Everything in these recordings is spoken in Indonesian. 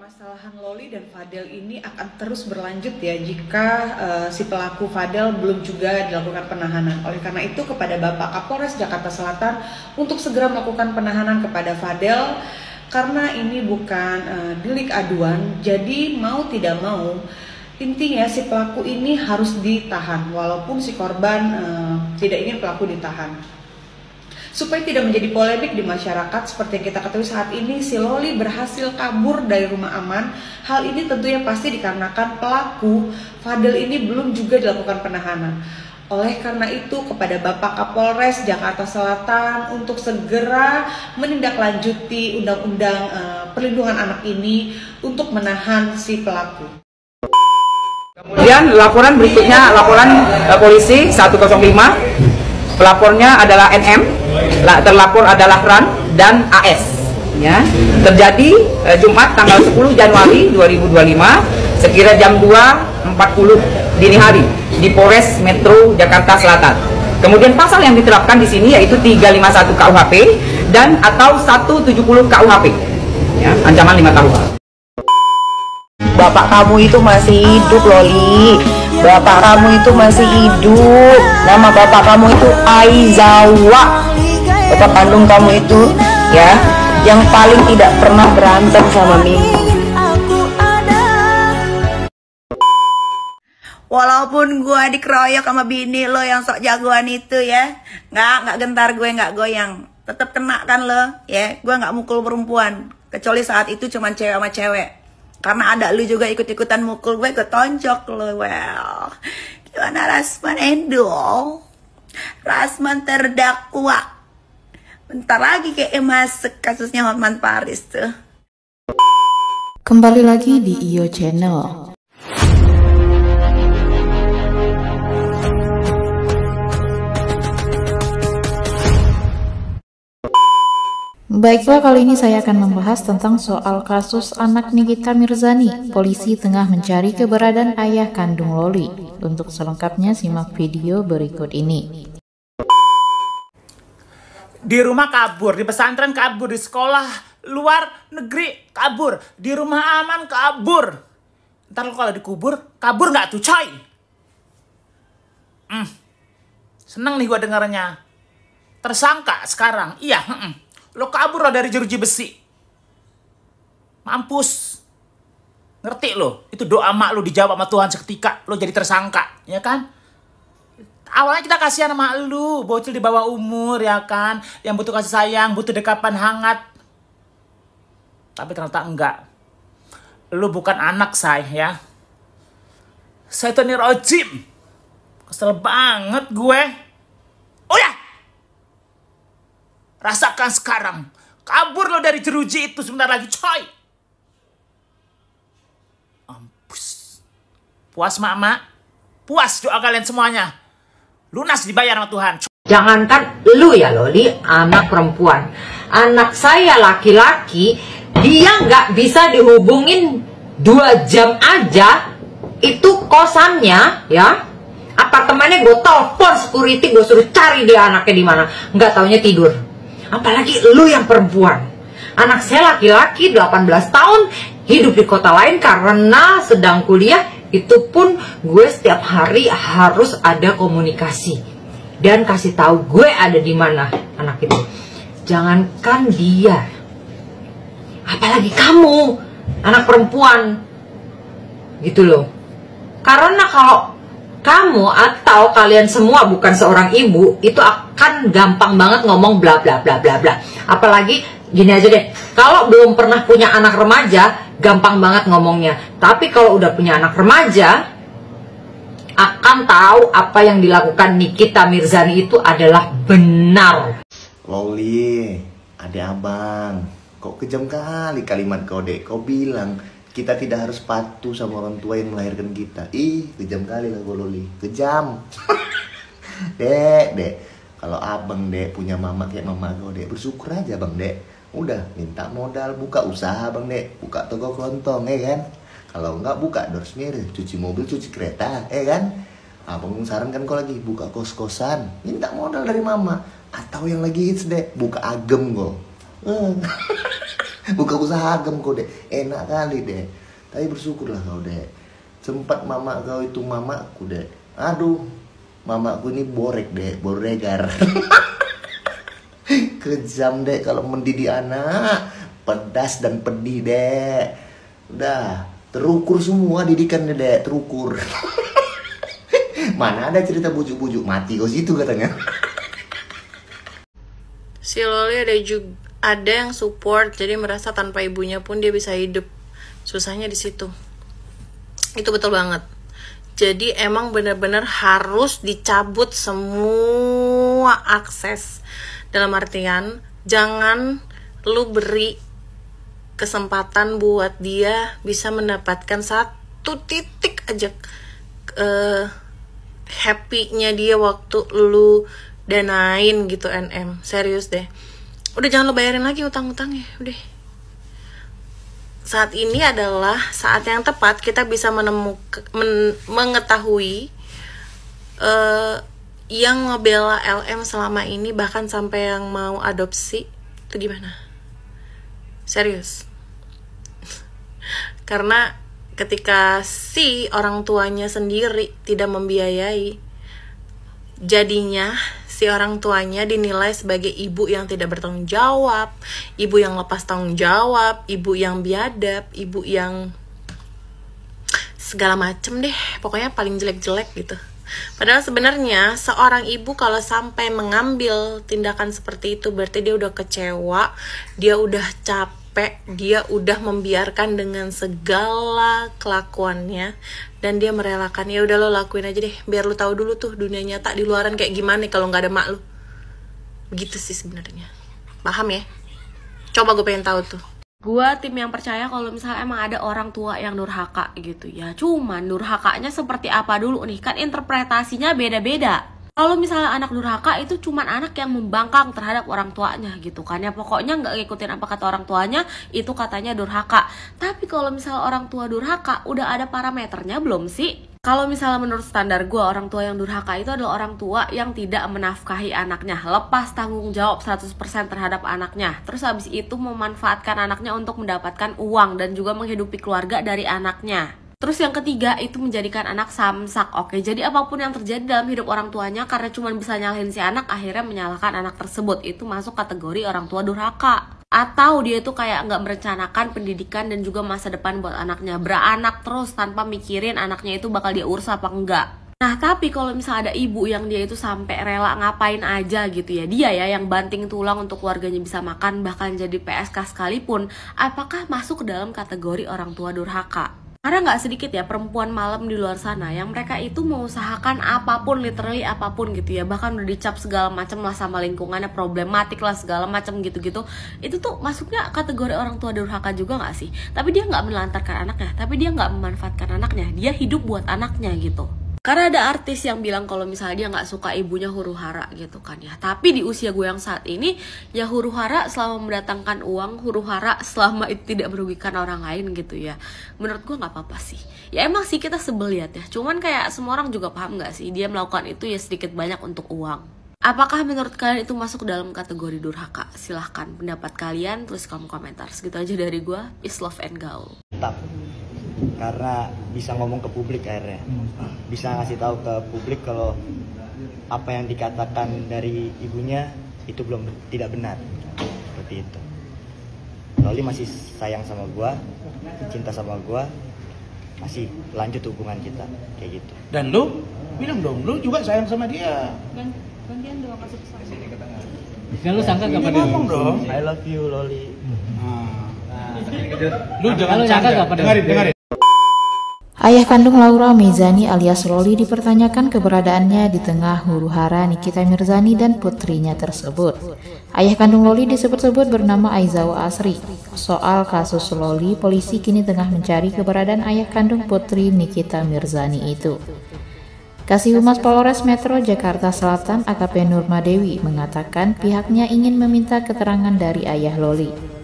Permasalahan Loli dan Fadel ini akan terus berlanjut ya jika si pelaku Fadel belum juga dilakukan penahanan. Oleh karena itu kepada Bapak Kapolres Jakarta Selatan untuk segera melakukan penahanan kepada Fadel karena ini bukan delik aduan. Jadi mau tidak mau intinya si pelaku ini harus ditahan walaupun si korban tidak ingin pelaku ditahan. Supaya tidak menjadi polemik di masyarakat, seperti yang kita ketahui saat ini si Loli berhasil kabur dari rumah aman. Hal ini tentunya pasti dikarenakan pelaku Fadel ini belum juga dilakukan penahanan. Oleh karena itu kepada Bapak Kapolres Jakarta Selatan untuk segera menindaklanjuti undang-undang perlindungan anak ini untuk menahan si pelaku. Kemudian laporan berikutnya, laporan polisi 105. Pelapornya adalah NM, terlapor adalah RAN dan AS. Ya, terjadi Jumat tanggal 10 Januari 2025 sekira jam 2.40 dini hari di Polres Metro Jakarta Selatan. Kemudian pasal yang diterapkan di sini yaitu 351 KUHP dan atau 170 KUHP. Ya, ancaman 5 tahun. Bapak kamu itu masih hidup, Loli. Bapak kamu itu masih hidup. Nama bapak kamu itu Aizawa. Bapak kandung kamu itu ya, yang paling tidak pernah berantem sama Mimi. Walaupun gue dikeroyok sama bini lo yang sok jagoan itu ya, nggak gentar gue, nggak goyang, tetap kena kan lo ya. Gue nggak mukul perempuan kecuali saat itu cuman cewek sama cewek. Karena ada lu juga ikut-ikutan mukul gue, ketonjok lo. Well, gimana Rasman Endo? Rasman terdakwa. Bentar lagi kayak masuk kasusnya Hotman Paris tuh. Kembali lagi di IO Channel. Baiklah, kali ini saya akan membahas tentang soal kasus anak Nikita Mirzani. Polisi tengah mencari keberadaan ayah kandung Loli. Untuk selengkapnya simak video berikut ini. Di rumah kabur, di pesantren kabur, di sekolah luar negeri kabur, di rumah aman kabur. Ntar lo kalau dikubur, kabur nggak tuh coy? Seneng nih gua dengarnya. Tersangka sekarang, iya. Lo kabur lo dari jeruji besi. Mampus. Ngerti lo? Itu doa mak lo dijawab sama Tuhan seketika. Lo jadi tersangka, ya kan? Awalnya kita kasihan sama lo, bocil di bawah umur, ya kan? Yang butuh kasih sayang, butuh dekapan hangat. Tapi ternyata enggak. Lo bukan anak saya, ya. Setanir rojim. Kesel banget gue. Oh ya! Rasakan sekarang. Kabur lo dari jeruji itu sebentar lagi, coy. Ampus. Puas, Mak? Puas doa kalian semuanya. Lunas dibayar sama Tuhan. Jangankan lu ya, Loli, anak perempuan. Anak saya laki-laki, dia nggak bisa dihubungin 2 jam aja. Itu kosannya, ya. Apartemennya gue telepon security, gue suruh cari dia anaknya di mana. Nggak taunya tidur. Apalagi lu yang perempuan. Anak saya laki-laki 18 tahun hidup di kota lain karena sedang kuliah. Itu pun gue setiap hari harus ada komunikasi dan kasih tahu gue ada di mana anak itu. Jangankan dia, apalagi kamu, anak perempuan. Gitu loh. Karena kalau kamu atau kalian semua bukan seorang ibu, itu akan gampang banget ngomong bla bla bla bla bla. Apalagi gini aja deh, kalau belum pernah punya anak remaja, gampang banget ngomongnya. Tapi kalau udah punya anak remaja, akan tahu apa yang dilakukan Nikita Mirzani itu adalah benar. Loli, adek abang, kok kejam kali kalimat kau dek. Kau bilang kita tidak harus patuh sama orang tua yang melahirkan kita. Ih, kejam kali lah gue, Loli. Kejam. Dek. Kalau abang dek punya mama kayak mama kau dek, bersyukur aja bang dek. Udah minta modal, buka usaha bang dek. Buka toko kelontong, kan? Kalau enggak buka doorsmir, cuci mobil, cuci kereta, kan? Abang sarankan kau lagi buka kos-kosan. Minta modal dari mama. Atau yang lagi hits dek, buka agem kok. Buka usaha agam kau, Dek. Enak kali, Dek. Tapi bersyukurlah kau, Dek. Sempat mama kau itu mamaku, Dek. Aduh, mamaku ini borek, Dek. Boregar. Kejam, Dek, kalau mendidik anak. Pedas dan pedih, Dek. Udah, terukur semua didikannya, Dek. Terukur. Mana ada cerita bujuk-bujuk mati kau situ katanya. Si Loli ada yang support, jadi merasa tanpa ibunya pun dia bisa hidup. Susahnya di situ. Itu betul banget. Jadi emang benar-benar harus dicabut semua akses. Dalam artian jangan lu beri kesempatan buat dia bisa mendapatkan satu titik aja happy-nya dia waktu lu danain gitu NM. Serius deh. Udah jangan lo bayarin lagi utang-utangnya. Udah. Saat ini adalah saat yang tepat kita bisa mengetahui yang ngebela LM selama ini, bahkan sampai yang mau adopsi itu gimana. Serius. Karena ketika si orang tuanya sendiri tidak membiayai, jadinya si orang tuanya dinilai sebagai ibu yang tidak bertanggung jawab, ibu yang lepas tanggung jawab, ibu yang biadab, ibu yang segala macem deh, pokoknya paling jelek-jelek gitu. Padahal sebenarnya seorang ibu kalau sampai mengambil tindakan seperti itu berarti dia udah kecewa, dia udah capek, dia udah membiarkan dengan segala kelakuannya, dan dia merelakan, ya udah lo lakuin aja deh biar lo tahu dulu tuh dunia nyata di luaran kayak gimana kalau nggak ada mak lo. Begitu sih sebenarnya. Paham ya? Coba gue pengen tahu tuh. Gue tim yang percaya kalau misalnya emang ada orang tua yang durhaka gitu ya. Cuman durhakanya seperti apa dulu nih, kan interpretasinya beda-beda. Kalau misalnya anak durhaka itu cuman anak yang membangkang terhadap orang tuanya gitu kan ya, pokoknya nggak ngikutin apa kata orang tuanya, itu katanya durhaka. Tapi kalau misalnya orang tua durhaka, udah ada parameternya belum sih? Kalau misalnya menurut standar gue, orang tua yang durhaka itu adalah orang tua yang tidak menafkahi anaknya, lepas tanggung jawab 100% terhadap anaknya, terus habis itu memanfaatkan anaknya untuk mendapatkan uang dan juga menghidupi keluarga dari anaknya. Terus yang ketiga itu menjadikan anak samsak. Oke, jadi apapun yang terjadi dalam hidup orang tuanya karena cuma bisa nyalahin si anak, akhirnya menyalahkan anak tersebut. Itu masuk kategori orang tua durhaka. Atau dia itu kayak nggak merencanakan pendidikan dan juga masa depan buat anaknya, beranak terus tanpa mikirin anaknya itu bakal dia urus apa enggak. Nah tapi kalau misalnya ada ibu yang dia itu sampai rela ngapain aja gitu ya, dia ya yang banting tulang untuk keluarganya bisa makan, bahkan jadi PSK sekalipun, apakah masuk ke dalam kategori orang tua durhaka? Karena nggak sedikit ya perempuan malam di luar sana yang mereka itu mengusahakan apapun, literally apapun gitu ya, bahkan udah dicap segala macam lah sama lingkungannya, problematik lah segala macam gitu-gitu. Itu tuh masuknya kategori orang tua durhaka juga nggak sih? Tapi dia nggak menelantarkan anaknya, tapi dia nggak memanfaatkan anaknya, dia hidup buat anaknya gitu. Karena ada artis yang bilang kalau misalnya dia nggak suka ibunya huru hara gitu kan ya. Tapi di usia gue yang saat ini, ya huru hara selama mendatangkan uang, huru hara selama itu tidak merugikan orang lain gitu ya. Menurut gue nggak apa-apa sih. Ya emang sih kita sebel lihat ya. Cuman kayak semua orang juga paham nggak sih, dia melakukan itu ya sedikit banyak untuk uang. Apakah menurut kalian itu masuk dalam kategori durhaka? Silahkan pendapat kalian, tulis kolom komentar. Segitu aja dari gue. Peace, love, and gaul. Karena bisa ngomong ke publik akhirnya, bisa ngasih tahu ke publik kalau apa yang dikatakan dari ibunya itu tidak benar, seperti itu. Loli masih sayang sama gua, cinta sama gua, masih lanjut hubungan kita kayak gitu. Dan lu bilang dong, lu juga sayang sama dia. Gantian doang kasih pesan. Kan lu sangka gak pada ngomong dong. I love you Loli. Lu jangan sangka gak pada dengerin. Ayah kandung Laura Mizani alias Loli dipertanyakan keberadaannya di tengah huru-hara Nikita Mirzani dan putrinya tersebut. Ayah kandung Loli disebut-sebut bernama Aizawa Asri. Soal kasus Loli, polisi kini tengah mencari keberadaan ayah kandung putri Nikita Mirzani itu. Kasih Humas Polres Metro Jakarta Selatan AKP Nurmadewi mengatakan pihaknya ingin meminta keterangan dari ayah Loli.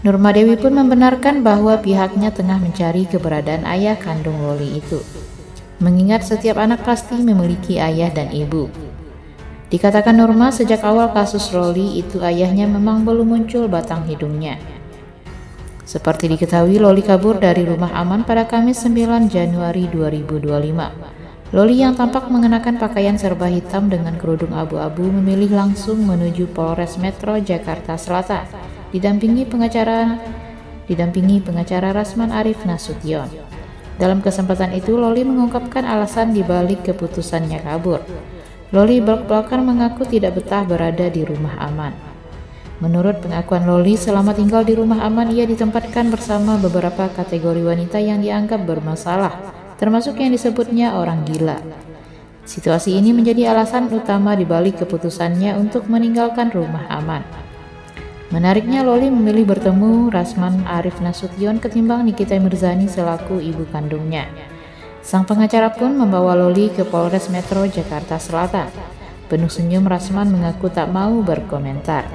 Nurmadewi pun membenarkan bahwa pihaknya tengah mencari keberadaan ayah kandung Loli itu, mengingat setiap anak pasti memiliki ayah dan ibu. Dikatakan Nurma, sejak awal kasus Loli itu ayahnya memang belum muncul batang hidungnya. Seperti diketahui, Loli kabur dari rumah aman pada Kamis 9 Januari 2025. Loli yang tampak mengenakan pakaian serba hitam dengan kerudung abu-abu memilih langsung menuju Polres Metro Jakarta Selatan, didampingi pengacara Rasman Arif Nasution. Dalam kesempatan itu, Loli mengungkapkan alasan dibalik keputusannya kabur. Loli belak-belakan mengaku tidak betah berada di rumah aman. Menurut pengakuan Loli, selama tinggal di rumah aman ia ditempatkan bersama beberapa kategori wanita yang dianggap bermasalah, termasuk yang disebutnya orang gila. Situasi ini menjadi alasan utama dibalik keputusannya untuk meninggalkan rumah aman. Menariknya, Loli memilih bertemu Rasman Arif Nasution ketimbang Nikita Mirzani selaku ibu kandungnya. Sang pengacara pun membawa Loli ke Polres Metro Jakarta Selatan. Penuh senyum, Rasman mengaku tak mau berkomentar.